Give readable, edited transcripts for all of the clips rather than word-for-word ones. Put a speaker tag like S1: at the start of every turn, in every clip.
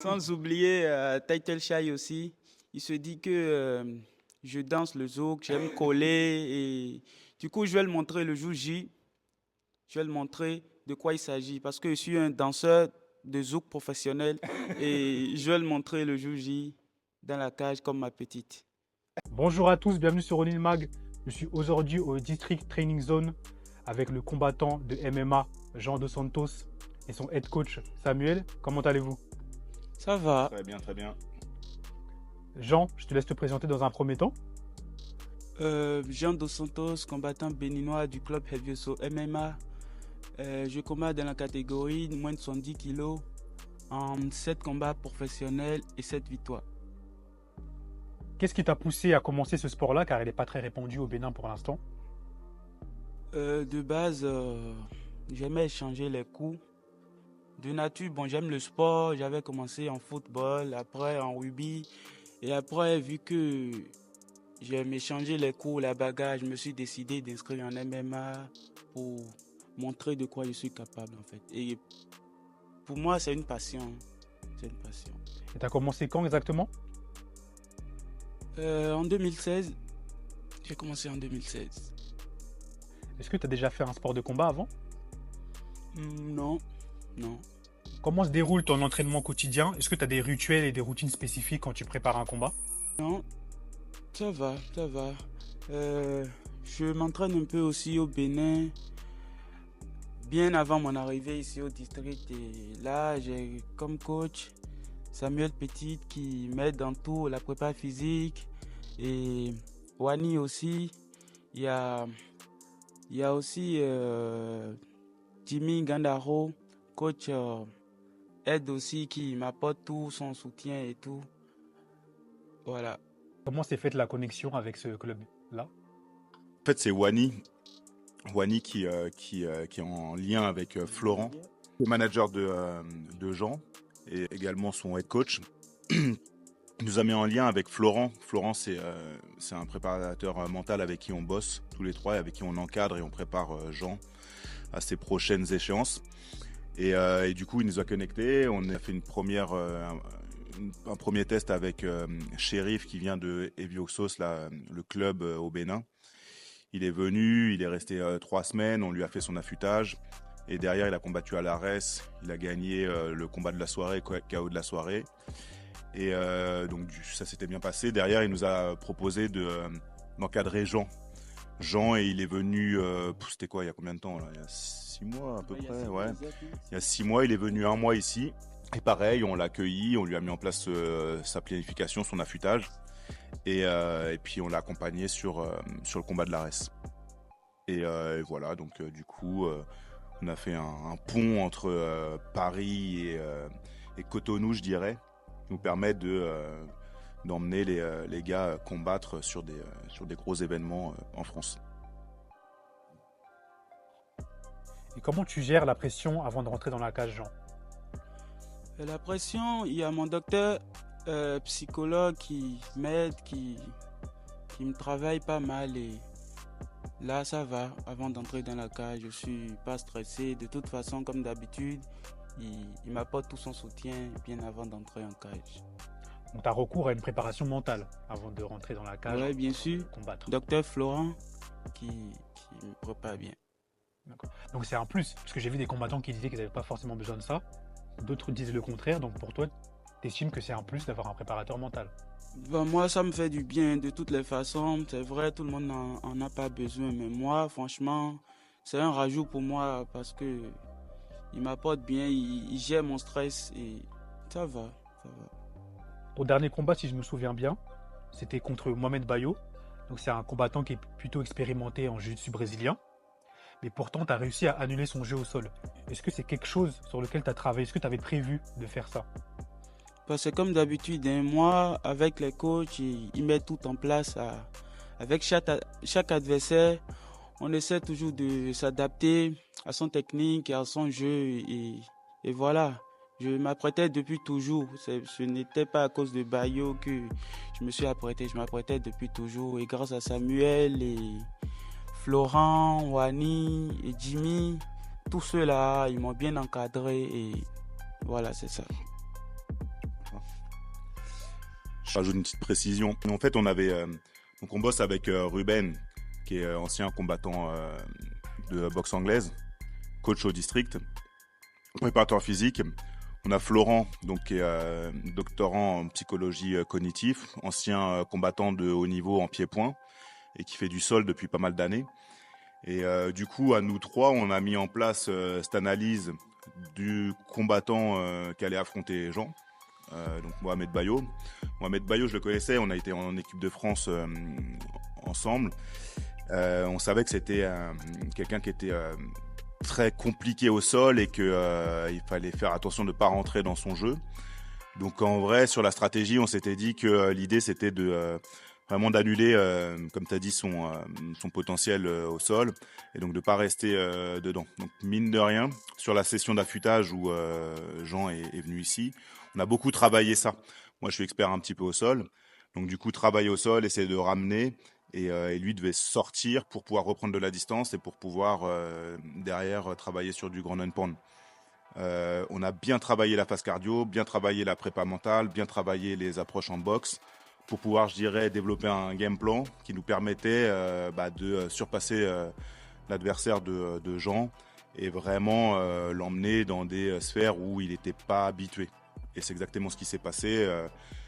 S1: Sans oublier Title Shy aussi. Il se dit que je danse le zouk, j'aime coller et du coup je vais le montrer le jour J. Je vais le montrer de quoi il s'agit parce que je suis un danseur de zouk professionnel et je vais le montrer le jour J dans la cage comme ma petite.
S2: Bonjour à tous, bienvenue sur Onil Mag. Je suis aujourd'hui au District Training Zone avec le combattant de MMA Jean Dos Santos et son head coach Samuel. Comment allez-vous?
S1: Ça va.
S3: Très bien, très bien.
S2: Jean, je te laisse te présenter dans un premier temps.
S1: Jean Dos Santos, combattant béninois du club Helvioso MMA. Je combats dans la catégorie moins de 110 kg en 7 combats professionnels et 7 victoires.
S2: Qu'est-ce qui t'a poussé à commencer ce sport-là, car il n'est pas très répandu au Bénin pour l'instant?
S1: De base, j'aimais échanger les coups. De nature, bon, j'aime le sport. J'avais commencé en football, après en rugby. Et après, vu que j'aime échanger les coups, la bagarre, je me suis décidé d'inscrire en MMA pour montrer de quoi je suis capable, en fait. Et pour moi, c'est une passion. C'est une passion.
S2: Et t'as commencé quand exactement?
S1: En 2016, j'ai commencé en 2016.
S2: Est-ce que tu as déjà fait un sport de combat avant?
S1: Non, non.
S2: Comment se déroule ton entraînement quotidien? Est-ce que tu as des rituels et des routines spécifiques quand tu prépares un combat?
S1: Non, ça va, ça va. Je m'entraîne un peu aussi au Bénin, bien avant mon arrivée ici au district. Et là, j'ai comme coach Samuel Petit qui m'aide dans tout, la prépa physique. Et Wani aussi. Il y a aussi Jimmy Gandaro, coach aide aussi, qui m'apporte tout son soutien et tout. Voilà.
S2: Comment s'est faite la connexion avec ce club-là?
S3: En fait, c'est Wani qui est en lien avec Florent, le manager de Jean et également son head coach. Il nous a mis en lien avec Florent. Florent, c'est un préparateur mental avec qui on bosse tous les trois et avec qui on encadre et on prépare Jean à ses prochaines échéances. Et du coup, il nous a connectés. On a fait un premier test avec Chérif qui vient de Evioxos, le club au Bénin. Il est venu, il est resté 3 semaines, on lui a fait son affûtage. Et derrière, il a combattu à l'Ares. Il a gagné le combat de la soirée, KO de la soirée. Et donc ça s'était bien passé. Derrière, il nous a proposé d'encadrer Jean. Jean, et il est venu, c'était quoi, il y a combien de temps là? Il y a 6 mois à peu près, ouais. Il y a 6 mois, il est venu 1 mois ici. Et pareil, on l'a accueilli, on lui a mis en place sa planification, son affûtage. Et puis on l'a accompagné sur le combat de l'Ares. Et voilà, donc du coup, on a fait un pont entre Paris et Cotonou, je dirais, qui nous permet d'emmener les gars combattre sur des gros événements en France.
S2: Et comment tu gères la pression avant de rentrer dans la cage, Jean?
S1: La pression, il y a mon docteur psychologue qui m'aide, qui me travaille pas mal. Et là, ça va. Avant d'entrer dans la cage, je suis pas stressé. De toute façon, comme d'habitude, il m'apporte tout son soutien bien avant d'entrer en cage.
S2: Donc tu as recours à une préparation mentale avant de rentrer dans la cage.
S1: Oui, bien sûr.
S2: Combattre.
S1: Docteur Florent qui me prépare bien.
S2: Donc c'est un plus, parce que j'ai vu des combattants qui disaient qu'ils n'avaient pas forcément besoin de ça. D'autres disent le contraire, donc pour toi, tu estimes que c'est un plus d'avoir un préparateur mental?
S1: Ben, moi, ça me fait du bien de toutes les façons. C'est vrai, tout le monde n'en a pas besoin. Mais moi, franchement, c'est un rajout pour moi parce que il m'apporte bien, il gère mon stress et ça va, ça va.
S2: Au dernier combat, si je me souviens bien, c'était contre Mohamed Bayo. Donc c'est un combattant qui est plutôt expérimenté en jiu-jitsu brésilien. Mais pourtant, tu as réussi à annuler son jeu au sol. Est-ce que c'est quelque chose sur lequel tu as travaillé? Est-ce que tu avais prévu de faire ça?
S1: Parce que comme d'habitude, moi, avec les coachs, ils mettent tout en place. Avec chaque adversaire, on essaie toujours de s'adapter à son technique et à son jeu. Et voilà, je m'apprêtais depuis toujours. Ce n'était pas à cause de Bayo que je me suis apprêté. Je m'apprêtais depuis toujours. Et grâce à Samuel et Florent, Wani et Jimmy, tous ceux-là, ils m'ont bien encadré. Et voilà, c'est ça.
S3: Je rajoute une petite précision. En fait, donc on bosse avec Ruben, qui est ancien combattant de boxe anglaise, coach au district, préparateur physique. On a Florent, donc qui est doctorant en psychologie cognitive, ancien combattant de haut niveau en pied-point et qui fait du sol depuis pas mal d'années. Et du coup, à nous trois, on a mis en place cette analyse du combattant qui allait affronter Jean, donc Mohamed Bayo. Mohamed Bayo, je le connaissais, on a été en équipe de France ensemble. On savait que c'était quelqu'un qui était très compliqué au sol et qu'il fallait faire attention de ne pas rentrer dans son jeu. Donc en vrai, sur la stratégie, on s'était dit que l'idée c'était de vraiment d'annuler, comme tu as dit, son potentiel au sol et donc de ne pas rester dedans. Donc mine de rien, sur la session d'affûtage où Jean est venu ici, on a beaucoup travaillé ça. Moi, je suis expert un petit peu au sol. Donc du coup, travailler au sol, essayer de ramener. Et lui devait sortir pour pouvoir reprendre de la distance et pour pouvoir derrière travailler sur du ground and pound. On a bien travaillé la phase cardio, bien travaillé la prépa mentale, bien travaillé les approches en boxe pour pouvoir, je dirais, développer un game plan qui nous permettait de surpasser l'adversaire de Jean et vraiment l'emmener dans des sphères où il n'était pas habitué. Et c'est exactement ce qui s'est passé.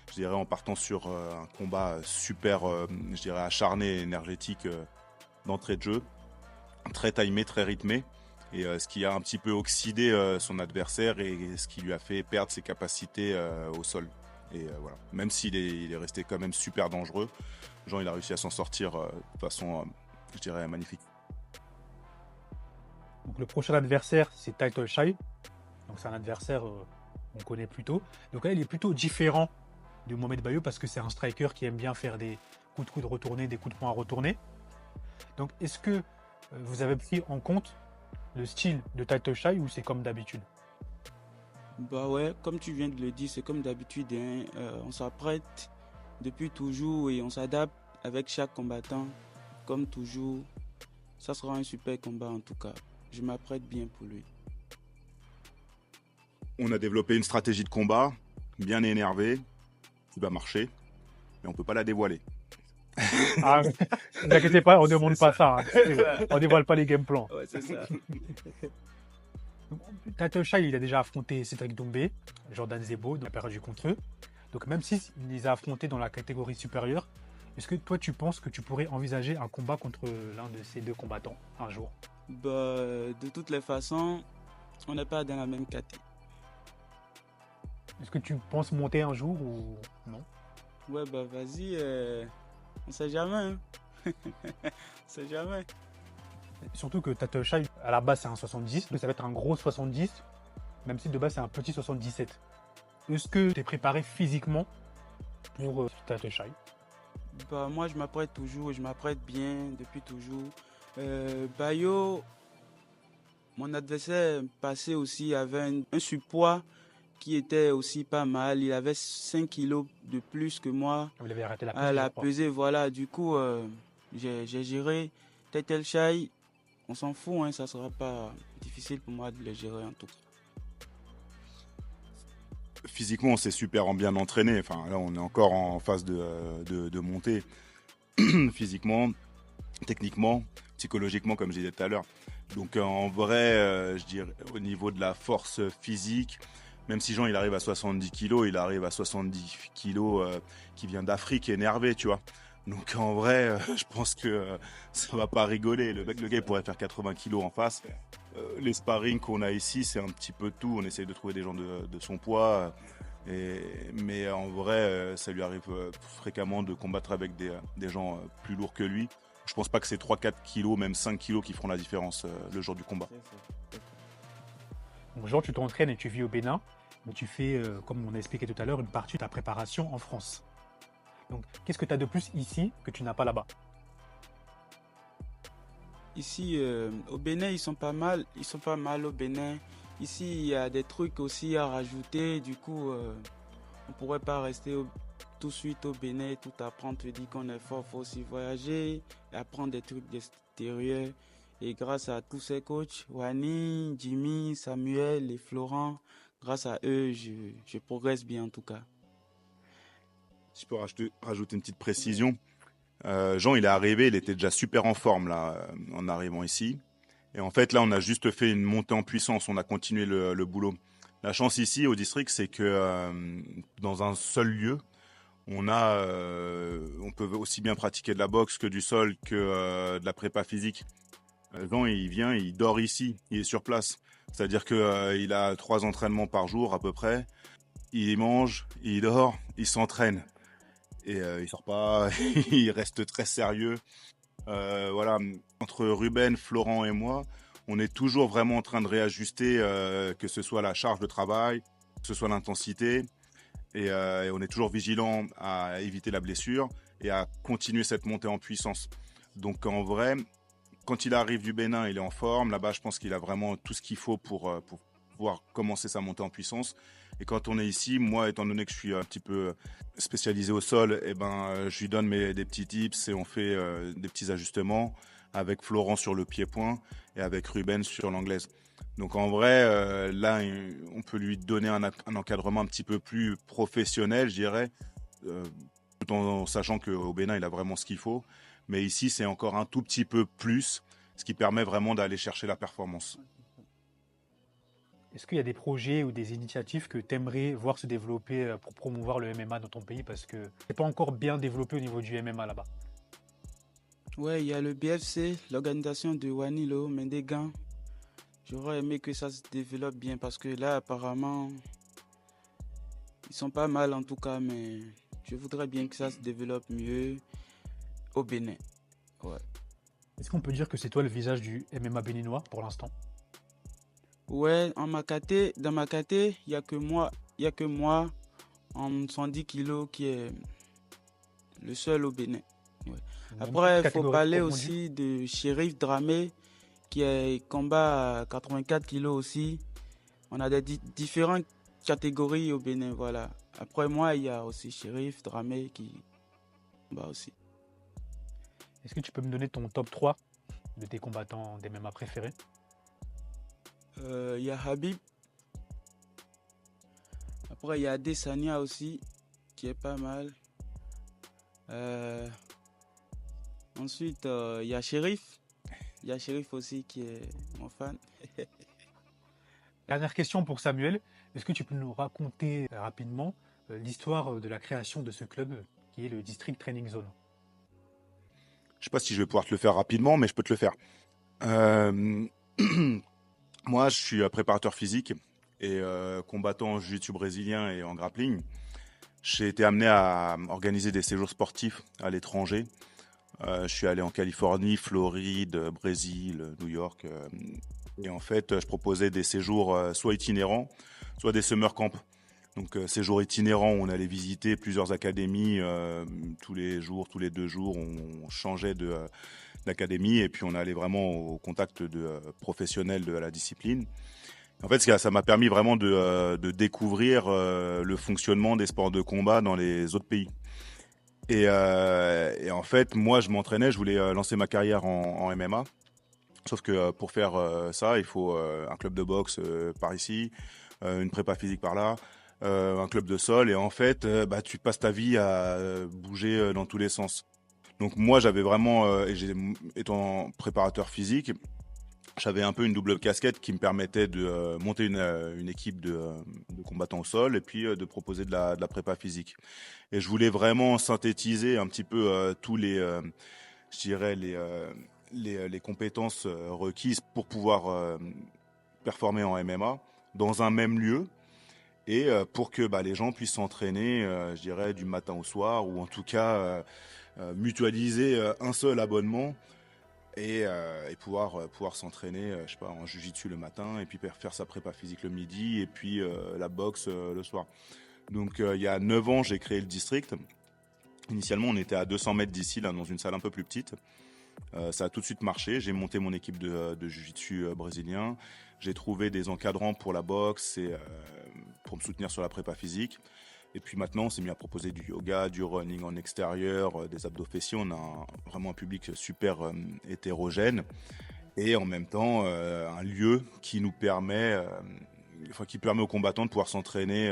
S3: Je dirais en partant sur un combat super, je dirais acharné et énergétique d'entrée de jeu, très timé, très rythmé, et ce qui a un petit peu oxydé son adversaire et ce qui lui a fait perdre ses capacités au sol. Et voilà, même s'il est resté quand même super dangereux, Jean il a réussi à s'en sortir de façon, je dirais, magnifique.
S2: Donc le prochain adversaire, c'est Title Shy. Donc c'est un adversaire qu'on connaît plutôt. Donc là, il est plutôt différent de Mohamed Bayo parce que c'est un striker qui aime bien faire des coups de coude retournés, des coups de poing à retourner. Donc est-ce que vous avez pris en compte le style de Title Shy ou c'est comme d'habitude?
S1: Bah ouais, comme tu viens de le dire, c'est comme d'habitude, hein, on s'apprête depuis toujours et on s'adapte avec chaque combattant, comme toujours. Ça sera un super combat en tout cas. Je m'apprête bien pour lui.
S3: On a développé une stratégie de combat bien énervée qui va marcher, mais on peut pas la dévoiler.
S2: Ah, ne vous inquiétez pas, on ne demande pas ça. On ne dévoile pas les game plans.
S1: Ouais, c'est ça.
S2: Title Shy, il a déjà affronté Cédric Doumbé, Jordan Zebo, il a perdu contre eux. Donc même s'il les a affrontés dans la catégorie supérieure, est-ce que toi tu penses que tu pourrais envisager un combat contre l'un de ces deux combattants un jour?
S1: Bah, de toutes les façons, on n'est pas dans la même catégorie.
S2: Est-ce que tu penses monter un jour ou non?
S1: Ouais, bah vas-y, on sait jamais. Hein. On sait jamais.
S2: Surtout que Title Shy, à la base c'est un 70, mais ça va être un gros 70, même si de base c'est un petit 77. Est-ce que tu es préparé physiquement pour Title Shy?
S1: Bah, moi, je m'apprête toujours, je m'apprête bien depuis toujours. Bayo, mon adversaire passé aussi avait un surpoids qui était aussi pas mal. Il avait 5 kilos de plus que moi
S2: Vous l'avez arrêté la
S1: à la
S2: pesée,
S1: pesée. Voilà, du coup, j'ai géré Title Shy. On s'en fout, hein, ça sera pas difficile pour moi de le gérer en tout cas.
S3: Physiquement, on s'est super bien entraîné. Enfin, là, on est encore en phase de montée. Physiquement, techniquement, psychologiquement, comme je disais tout à l'heure. Donc, en vrai, je dirais, au niveau de la force physique, même si Jean, il arrive à 70 kilos, il arrive à 70 kilos qui vient d'Afrique, énervé, tu vois. Donc, en vrai, je pense que ça va pas rigoler. Le gars, il pourrait faire 80 kilos en face. Les sparring qu'on a ici, c'est un petit peu tout. On essaye de trouver des gens de son poids. Mais en vrai, ça lui arrive fréquemment de combattre avec des gens plus lourds que lui. Je pense pas que c'est 3-4 kilos, même 5 kilos qui feront la différence le jour du combat.
S2: Donc, genre, tu t'entraînes et tu vis au Bénin, mais tu fais, comme on a expliqué tout à l'heure, une partie de ta préparation en France. Donc, qu'est-ce que tu as de plus ici que tu n'as pas là-bas?
S1: Ici, au Bénin, ils sont pas mal au Bénin. Ici, il y a des trucs aussi à rajouter. Du coup, on pourrait pas rester tout de suite au Bénin, tout apprendre. Tu dis qu'on est fort, faut aussi voyager, apprendre des trucs d'extérieur. Et grâce à tous ces coachs, Wani, Jimmy, Samuel et Florent, grâce à eux, je progresse bien en tout cas.
S3: si je peux rajouter une petite précision, Jean, il est arrivé, il était déjà super en forme là, en arrivant ici. Et en fait, là, on a juste fait une montée en puissance, on a continué le boulot. La chance ici au district, c'est que dans un seul lieu, on peut aussi bien pratiquer de la boxe que du sol que de la prépa physique. Jean, il vient, il dort ici, il est sur place. C'est-à-dire que il a 3 entraînements par jour à peu près. Il mange, il dort, il s'entraîne. Et il sort pas, il reste très sérieux. Voilà, entre Ruben, Florent et moi, on est toujours vraiment en train de réajuster, que ce soit la charge de travail, que ce soit l'intensité. Et on est toujours vigilant à éviter la blessure et à continuer cette montée en puissance. Donc en vrai, quand il arrive du Bénin, il est en forme. Là-bas, je pense qu'il a vraiment tout ce qu'il faut pour pouvoir commencer sa montée en puissance. Et quand on est ici, moi, étant donné que je suis un petit peu spécialisé au sol, je lui donne des petits tips et on fait des petits ajustements avec Florent sur le pied-point et avec Ruben sur l'anglaise. Donc en vrai, là, on peut lui donner un encadrement un petit peu plus professionnel, je dirais, tout en sachant qu'au Bénin, il a vraiment ce qu'il faut. Mais ici, c'est encore un tout petit peu plus, ce qui permet vraiment d'aller chercher la performance.
S2: Est-ce qu'il y a des projets ou des initiatives que tu aimerais voir se développer pour promouvoir le MMA dans ton pays? Parce que c'est pas encore bien développé au niveau du MMA là-bas.
S1: Ouais, il y a le BFC, l'organisation de Wanilo, Mendegan. J'aurais aimé que ça se développe bien parce que là, apparemment, ils sont pas mal en tout cas, mais je voudrais bien que ça se développe mieux au Bénin. Ouais.
S2: Est-ce qu'on peut dire que c'est toi le visage du MMA béninois pour l'instant?
S1: Ouais, dans ma caté, il n'y a que moi en 110 kilos qui est le seul au Bénin. Ouais. Après, il faut parler aussi de Shérif Dramé qui est combat à 84 kilos aussi. On a des différentes catégories au Bénin, voilà. Après moi, il y a aussi Shérif Dramé qui combat aussi.
S2: Est-ce que tu peux me donner ton top 3 de tes combattants des MMA préférés?
S1: Il y a Habib. Après, il y a Adesanya aussi, qui est pas mal. Ensuite, il y a Shérif. Il y a Shérif aussi qui est mon fan.
S2: Dernière question pour Samuel. Est-ce que tu peux nous raconter rapidement l'histoire de la création de ce club qui est le District Training Zone?
S3: Je sais pas si je vais pouvoir te le faire rapidement, mais je peux te le faire. Moi, je suis préparateur physique et combattant en jiu-jitsu brésilien et en grappling. J'ai été amené à organiser des séjours sportifs à l'étranger. Je suis allé en Californie, Floride, Brésil, New York. Et en fait, je proposais des séjours soit itinérants, soit des summer camps. Donc, séjours itinérants, on allait visiter plusieurs académies tous les jours, tous les 2 jours. On changeait d'académie et puis on allait vraiment au contact de professionnels de la discipline. En fait, ça m'a permis vraiment de découvrir le fonctionnement des sports de combat dans les autres pays. Et en fait, moi, je m'entraînais, je voulais lancer ma carrière en MMA. Sauf que pour faire ça, il faut un club de boxe par ici, une prépa physique par là, un club de sol. Et en fait, tu passes ta vie à bouger dans tous les sens. Donc moi, j'avais vraiment, étant préparateur physique, j'avais un peu une double casquette qui me permettait de monter une équipe de combattants au sol et puis de proposer de la prépa physique. Et je voulais vraiment synthétiser un petit peu tous les, je dirais les compétences requises pour pouvoir performer en MMA dans un même lieu et pour que les gens puissent s'entraîner, je dirais, du matin au soir ou en tout cas mutualiser un seul abonnement et pouvoir s'entraîner, je sais pas, en jiu-jitsu le matin et puis faire sa prépa physique le midi et puis la boxe le soir. Donc il y a 9 ans, j'ai créé le district. Initialement, on était à 200 mètres d'ici, là, dans une salle un peu plus petite. Ça a tout de suite marché. J'ai monté mon équipe de jiu-jitsu brésilien. J'ai trouvé des encadrants pour la boxe et pour me soutenir sur la prépa physique. Et puis maintenant, on s'est mis à proposer du yoga, du running en extérieur, des abdos fessiers. On a vraiment un public super hétérogène. Et en même temps, un lieu qui nous permet, qui permet aux combattants de pouvoir s'entraîner,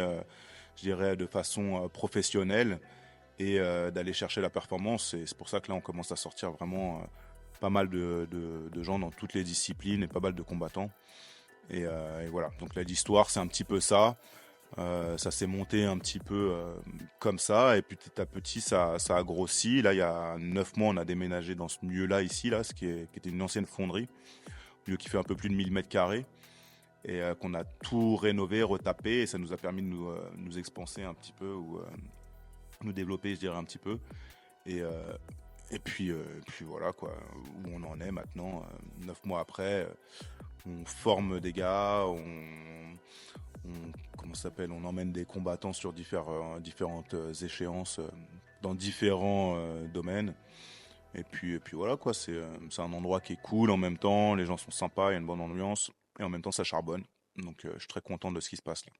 S3: je dirais, de façon professionnelle et d'aller chercher la performance. Et c'est pour ça que là, on commence à sortir vraiment pas mal de gens dans toutes les disciplines et pas mal de combattants. Et voilà, donc là, l'histoire, c'est un petit peu ça. Ça s'est monté un petit peu comme ça, et petit à petit, ça a grossi. Là, il y a 9 mois, on a déménagé dans ce milieu-là, ici, là, qui était une ancienne fonderie, un lieu qui fait un peu plus de 1000 mètres carrés, et qu'on a tout rénové, retapé, et ça nous a permis de nous expanser un petit peu, ou nous développer, je dirais, un petit peu. Et puis voilà, quoi, où on en est maintenant, 9 mois après. On forme des gars, comment ça s'appelle, on emmène des combattants sur différentes échéances dans différents domaines. Et puis voilà, quoi, c'est un endroit qui est cool en même temps, les gens sont sympas, il y a une bonne ambiance, et en même temps ça charbonne. Donc je suis très content de ce qui se passe là.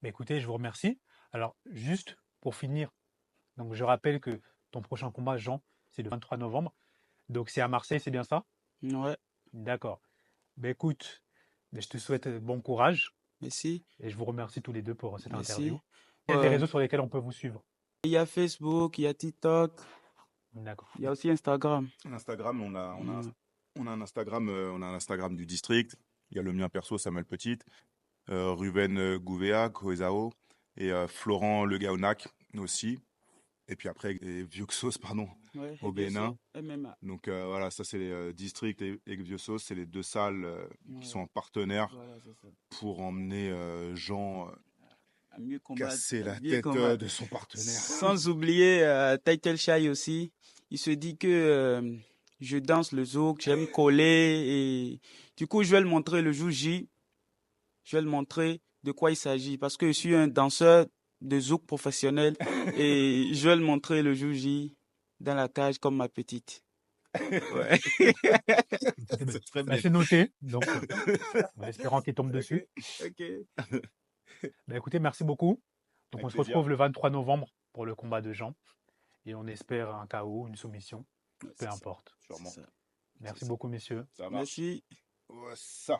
S2: Mais écoutez, je vous remercie. Alors, juste pour finir, donc je rappelle que ton prochain combat, Jean, c'est le 23 novembre. Donc c'est à Marseille, c'est bien ça?
S1: Ouais,
S2: D'accord. Ben écoute, ben, je te souhaite bon courage
S1: merci,
S2: et je vous remercie tous les deux pour cette
S1: merci.
S2: interview. Quels les réseaux sur lesquels on peut vous suivre?
S1: Il y a Facebook, il y a TikTok,
S2: D'accord.
S1: il y a aussi Instagram.
S3: Instagram,
S1: Mm.
S3: on a un Instagram, du district. Il y a le mien perso, Samuel Petit, Ruben Gouvéa, Koezao, et Florent Le Gaonac aussi. Et puis après, et Vieux-Xos, pardon,
S1: Ouais,
S3: au
S1: bien sûr,
S3: Bénin.
S1: MMA.
S3: Donc voilà, ça c'est les districts et Vieux-Xos, c'est les deux salles qui sont
S1: Voilà,
S3: en partenaire
S1: voilà, c'est ça.
S3: pour emmener Jean
S1: À mieux combattre,
S3: casser
S1: à
S3: la
S1: bien
S3: tête
S1: combattre.
S3: de son partenaire.
S1: Sans oublier Title Shy aussi. Il se dit que je danse le zouk, j'aime coller et du coup je vais le montrer le jour J. Je vais le montrer de quoi il s'agit parce que je suis un danseur de zouk professionnel et je vais le montrer le jour J dans la cage comme ma petite. Ouais.
S2: Écoutez, ben,
S3: C'est très
S2: ben,
S3: bien.
S2: c'est noté, donc en espérant qu'il tombe
S1: Ok,
S2: dessus.
S1: ok.
S2: Ben, écoutez, merci beaucoup. Donc
S3: Avec
S2: on se
S3: plaisir.
S2: retrouve le 23 novembre pour le combat de Jean et on espère un KO, une soumission,
S1: Ouais,
S2: peu
S1: c'est ça,
S2: importe.
S1: c'est
S3: Sûrement.
S1: ça, c'est
S2: Merci
S1: ça.
S2: beaucoup, messieurs.
S3: Ça marche.
S1: Merci.
S3: Ouais, ça.